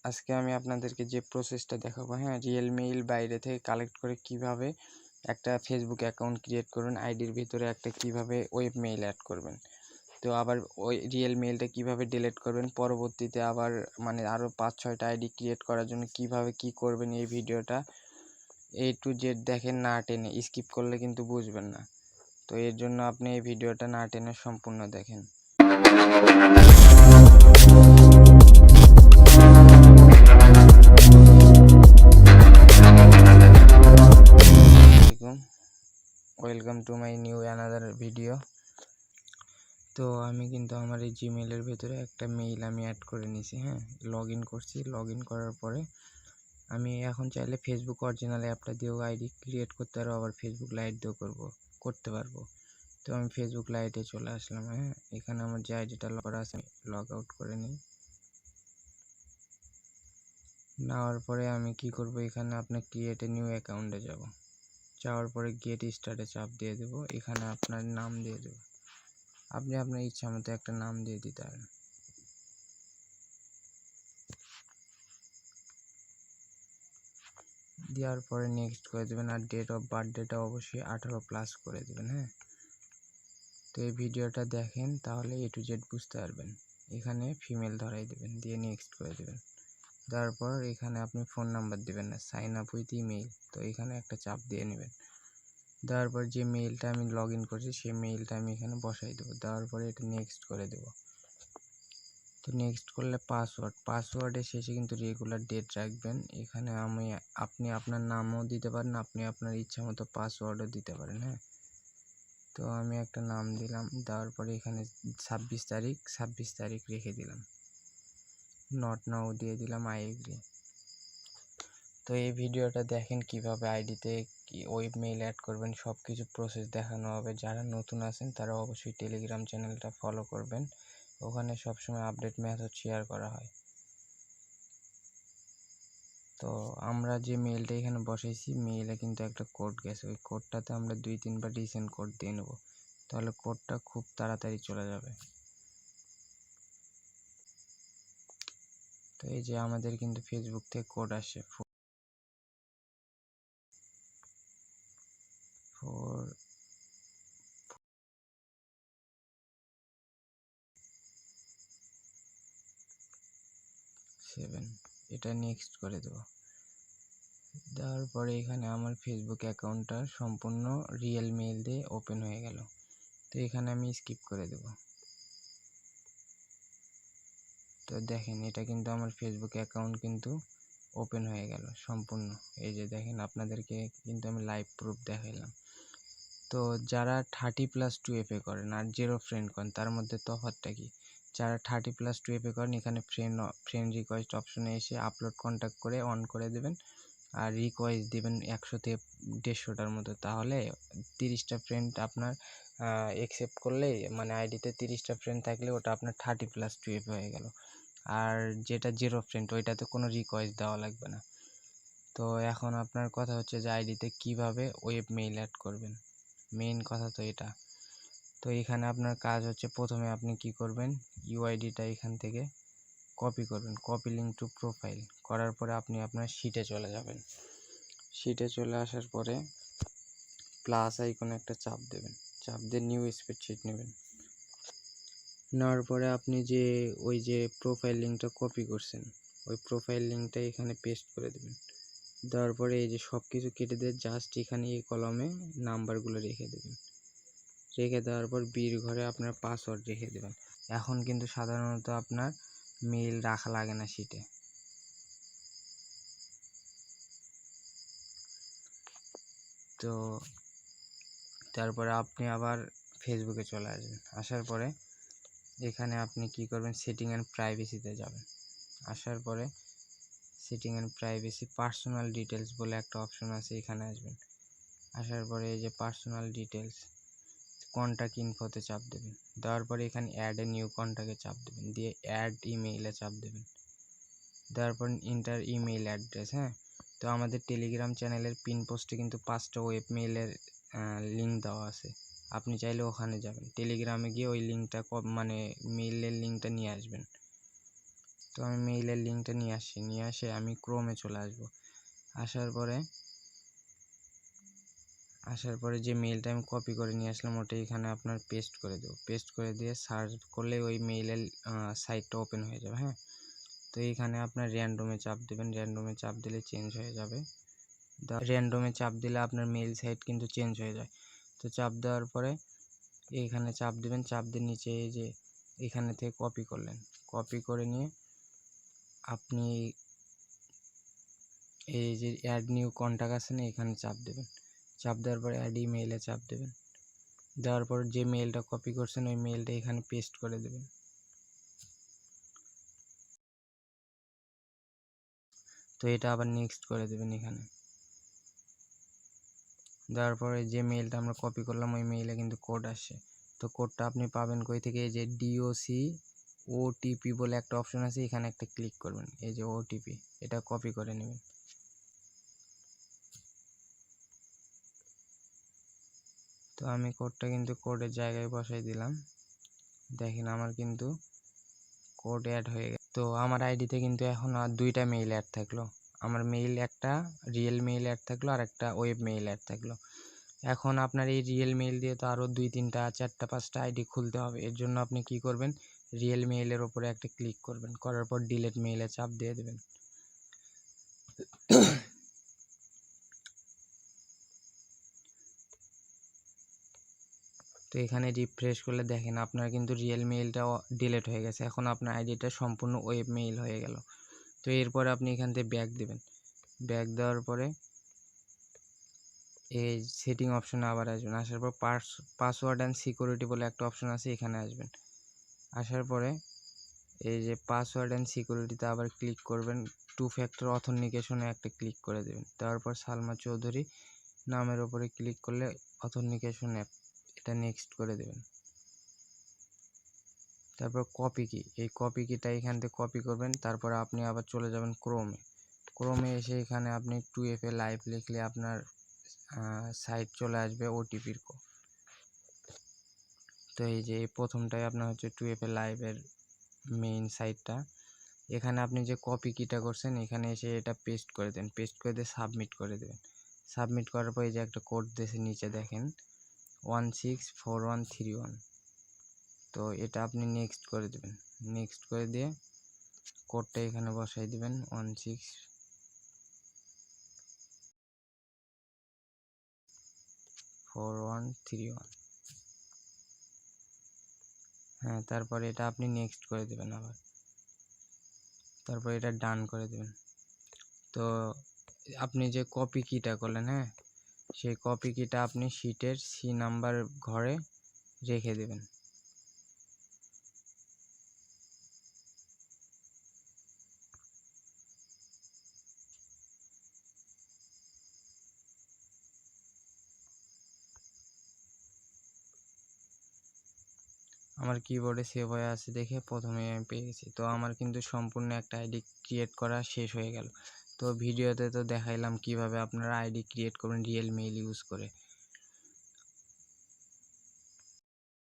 আজকে আমি আপনাদেরকে যে প্রসেসটা দেখাবো, হ্যাঁ, রিয়েল মেইল বাইরে থেকে কালেক্ট করে কিভাবে একটা ফেসবুক অ্যাকাউন্ট ক্রিয়েট করবেন, আইডির ভিতরে একটা কিভাবে ওয়েব মেইল অ্যাড করবেন, তো আবার ওই রিয়েল মেইলটা কিভাবে ডিলিট করবেন, পরবর্তীতে আবার মানে আরও 5-6টা আইডি ক্রিয়েট করার জন্য কিভাবে কি করবেন, এই ভিডিওটা A to Z দেখেন, না টেনে। স্কিপ করলে কিন্তু বুঝবেন না। তো এর জন্য আপনি এই ভিডিওটা না টেনে সম্পূর্ণ দেখেন। Welcome to my new another video. তো আমি কিন্তু আমার এই জিমেলের ভেতরে একটা মেইল আমি অ্যাড করে নিয়েছি, হ্যাঁ, লগ ইন করছি। লগ ইন করার পরে আমি এখন চাইলে ফেসবুক অরিজিনাল অ্যাপটা দিয়েও আইডি ক্রিয়েট করতে পারবো, আবার ফেসবুক লাইট দিয়েও করতে পারবো। তো আমি ফেসবুক লাইটে চলে আসলাম, হ্যাঁ। এখানে আমার যে আইডিটা লগ করা আছে লগ আউট করে নিই। নেওয়ার পরে আমি কি করব, এখানে আপনার ক্রিয়েট এ নিউ অ্যাকাউন্টে যাব। যাওয়ার পরে গেট স্টার্টে চাপ দিয়ে দেব। এখানে আপনার নাম দিয়ে দেব। আপনি আপনার ইচ্ছা মতো একটা নাম দিয়ে দিতে পারেন। দেওয়ার পরে নেক্সট করে দেবেন, আর ডেট অফ বার্থডেটা অবশ্যই 18+ করে দেবেন, হ্যাঁ। তো এই ভিডিওটা দেখেন, তাহলে A to Z বুঝতে পারবেন। এখানে ফিমেল ধরাই দেবেন, দিয়ে নেক্সট করে দেবেন। তারপর এখানে আপনি ফোন নাম্বার দেবেন না, সাইন আপ উইথ ইমেইল, তো এখানে একটা চাপ দিয়ে নেবেন। দেওয়ার পর যে মেইলটা আমি লগ ইন করছি সেই মেইলটা আমি এখানে বসাই দেবো। দেওয়ার পরে এটা নেক্সট করে দেব। তো নেক্সট করলে পাসওয়ার্ডের শেষে কিন্তু রেগুলার ডেট রাখবেন। এখানে আপনি আপনার নামও দিতে পারেন, আপনি আপনার ইচ্ছা মতো পাসওয়ার্ডও দিতে পারেন, হ্যাঁ। তো আমি একটা নাম দিলাম। দেওয়ার পরে এখানে 26 তারিখ রেখে দিলাম। নট নাও দিয়ে দিলাম, আই এগ্রি। তো এই ভিডিওটা দেখেন কিভাবে আইডিতে ওয়েব মেইল অ্যাড করবেন, সব কিছু প্রসেস দেখানো হবে। যারা নতুন আছেন তারা অবশ্যই টেলিগ্রাম চ্যানেলটা ফলো করবেন, ওখানে সবসময় আপডেট মেথড শেয়ার করা হয়। তো আমরা যে মেইলটা এখানে বসাইছি, মেইলে কিন্তু একটা কোড গেছে, ওই কোডটাতে আমরা 2-3বার রিসেন্ড কোড দিয়ে নেব, তাহলে কোডটা খুব তাড়াতাড়ি চলে যাবে। তো এই যে আমাদের কিন্তু ফেসবুক থেকে কোড আসে 447, এটা নেক্সট করে দেব। দেওয়ার পরে এখানে আমার ফেসবুক অ্যাকাউন্টটা সম্পূর্ণ রিয়েল মেইল দিয়ে ওপেন হয়ে গেল। তো এখানে আমি স্কিপ করে দেব। তো দেখেন, এটা কিন্তু আমার ফেসবুক অ্যাকাউন্ট কিন্তু ওপেন হয়ে গেল সম্পূর্ণ। এই যে দেখেন, আপনাদেরকে কিন্তু আমি লাইভ প্রুফ দেখাইলাম। তো যারা 30+2FA করেন আর 0 ফ্রেন্ড করেন, তার মধ্যে তফাৎটা কি? যারা 30+2FA করেন, এখানে ফ্রেন্ড রিকোয়েস্ট অপশনে এসে আপলোড কন্ট্যাক্ট করে অন করে দেবেন, আর রিকোয়েস্ট দিবেন 100 থেকে 150টার মতো। তাহলে 30টা ফ্রেন্ড আপনার অ্যাকসেপ্ট করলেই, মানে আইডিতে 30টা ফ্রেন্ড থাকলে ওটা আপনার 30+2FA হয়ে গেল। আর যেটা 0 ফ্রেন্ড, ওইটাতে কোনো রিকোয়েস্ট দেওয়া লাগবে না। তো এখন আপনার কথা হচ্ছে যে আইডিতে কিভাবে ওয়েব মেইল অ্যাড করবেন, মেইন কথা তো এটা। তো এখানে আপনার কাজ হচ্ছে, প্রথমে আপনি কি করবেন, ইউআইডিটা এখান থেকে কপি করবেন, কপি লিঙ্ক টু প্রোফাইল করার পরে আপনি আপনার শিটে চলে যাবেন। শিটে চলে আসার পরে প্লাস আইকনে একটা চাপ দেবেন, চাপ দিয়ে নিউ স্প্রেডশিট নেবেন। নেওয়ার পরে আপনি যে ওই যে প্রোফাইল লিঙ্কটা কপি করছেন, ওই প্রোফাইল লিঙ্কটা এখানে পেস্ট করে দেবেন। দেওয়ার পরে এই যে সব কিছু কেটে দিয়ে জাস্ট এখানে এই কলমে নাম্বারগুলো রেখে দেবেন। রেখে দেওয়ার পর বির ঘরে আপনার পাসওয়ার্ড রেখে দেবেন। এখন কিন্তু সাধারণত আপনার মেইল রাখা লাগে না শিটে। তো তারপরে আপনি আবার ফেসবুকে চলে আসবেন। আসার পরে এখানে আপনি কি করবেন, সেটিং অ্যান্ড প্রাইভেসিতে যাবেন। আসার পরে setting and privacy personal details বলে একটা অপশন আছে, এখানে আসবেন। আসার পরে এই যে পার্সোনাল ডিটেলস, কন্ট্যাক্ট ইনফোতে চাপ দেবেন। দেওয়ার পরে এখানে অ্যাড এ নিউ কন্ট্যাক্টে চাপ দেবেন, দিয়ে অ্যাড ইমেইলে চাপ দেবেন। দেওয়ার পর ইন্টার ইমেইল অ্যাড্রেস, হ্যাঁ। তো আমাদের টেলিগ্রাম চ্যানেলের পিন পোস্টে কিন্তু 5টা ওয়েব মেইলের লিঙ্ক দেওয়া আছে, আপনি চাইলে ওখানে যাবেন, টেলিগ্রামে গিয়ে ওই লিঙ্কটা মানে মেইলের লিঙ্কটা নিয়ে আসবেন। তো আমি মেইলের লিঙ্কটা নিয়ে আসে আমি ক্রোমে চলে আসব। আসার পরে যে মেইলটা আমি কপি করে নিয়ে আসলাম ওটা এখানে আপনার পেস্ট করে দেবো। পেস্ট করে দিয়ে সার্চ করলে ওই মেইলের সাইটটা ওপেন হয়ে যাবে। হ্যাঁ, তো এইখানে আপনার র্যান্ডমে চাপ দেবেন। র্যান্ডমে চাপ দিলে চেঞ্জ হয়ে যাবে। র্যান্ডমে চাপ দিলে আপনার মেইল সাইট কিন্তু চেঞ্জ হয়ে যায়। তো চাপ দেওয়ার পরে এইখানে চাপ দেবেন। চাপ দিয়ে নিচে এই যে এখানে থেকে কপি করলেন, কপি করে নিয়ে আপনি এই যে অ্যাড নিউ কন্ট্যাক্ট আছে না, এখানে চাপ দেবেন। চাপ দেওয়ার পরে অ্যাড ইমেইলে চাপ দেবেন। দেওয়ার পর যে মেইলটা কপি করছেন ওই মেইলটা এখানে পেস্ট করে দেবেন। তো এটা আবার নেক্সট করে দেবেন এখানে। দেওয়ার পরে যে মেইলটা আমরা কপি করলাম ওই মেইলে কিন্তু কোড আসে। তো কোডটা আপনি পাবেন কই থেকে? এই যে ডিওসি ওটিপি বলে একটা অপশন আছে, এখানে একটা ক্লিক করবেন। এই যে ওটিপি, এটা কপি করে নেবেন। তো আমি কোডটা কিন্তু কোডের জায়গায় বসাই দিলাম। দেখেন আমার কিন্তু কোড অ্যাড হয়ে গেছে। তো আমার আইডিতে কিন্তু এখন আর দুইটা মেইল অ্যাড থাকলো। আমার মেইল একটা রিয়েল মেইল অ্যাড থাকলো আর একটা ওয়েব মেইল অ্যাড থাকলো। এখন আপনার এই রিয়েল মেইল দিয়ে তো আরও 2, 3, 4, 5টা আইডি খুলতে হবে। এর জন্য আপনি কি করবেন? রিয়েল মেইলের ওপরে একটা ক্লিক করবেন, করার পর ডিলিট মেইলে চাপ দিয়ে দেবেন। তো এখানে রিফ্রেশ করলে দেখেন আপনার কিন্তু রিয়েল মেইলটাও ডিলিট হয়ে গেছে। এখন আপনার আইডিটা সম্পূর্ণ ওয়েব মেইল হয়ে গেল। তো এরপর আপনি এখান থেকে ব্যাক দেবেন। ব্যাক দেওয়ার পরে এই সেটিং অপশনে আবার আসবেন। আসার পর পাসওয়ার্ড অ্যান্ড সিকিউরিটি বলে একটা অপশন আছে, এখানে আসবেন। আসার পরে এই যে পাসওয়ার্ড অ্যান্ড সিকিউরিটিতে আবার ক্লিক করবেন। 2 ফ্যাক্টর অথেন্টিকেশনে একটা ক্লিক করে দেবেন। তারপর সালমা চৌধুরী নামের ওপরে ক্লিক করলে অথেন্টিকেশন অ্যাপ, এটা নেক্সট করে দেবেন। তারপর কপি কি, এই কপি কিটা এখান থেকে কপি করবেন। তারপর আপনি আবার চলে যাবেন ক্রোমে এসে এখানে আপনি 2FA লাইভ লিখলে আপনার সাইট চলে আসবে ওটিপির। তো এই যে প্রথমটাই আপনার হচ্ছে 2FA লাইভের মেইন সাইটটা। এখানে আপনি যে কপি কিটা করছেন এখানে এসে এটা পেস্ট করে দেন। পেস্ট করে দিয়ে সাবমিট করে দেবেন। সাবমিট করার পর এই যে একটা কোড দিয়েছে নিচে দেখেন 164131। তো এটা আপনি নেক্সট করে দেবেন। নেক্সট করে দিয়ে কোডটা এখানে বসাই দিবেন 164131। হ্যাঁ, তারপরে এটা আপনি নেক্সট করে দেবেন আবার। তারপর এটা ডান করে দেবেন। তো আপনি যে কপি কিটা করলেন, হ্যাঁ, সেই কপি কিটা আপনি শিটের সি নাম্বার ঘরে রেখে দেবেন। আমার কিবোর্ডে সেভ হয়ে আছে দেখে প্রথমে আমি পেয়ে গেছি। তো আমার কিন্তু সম্পূর্ণ একটা আইডি ক্রিয়েট করা শেষ হয়ে গেল। তো ভিডিওতে তো দেখাইলাম কিভাবে আপনারা আইডি ক্রিয়েট করবেন রিয়েল মেইল ইউজ করে।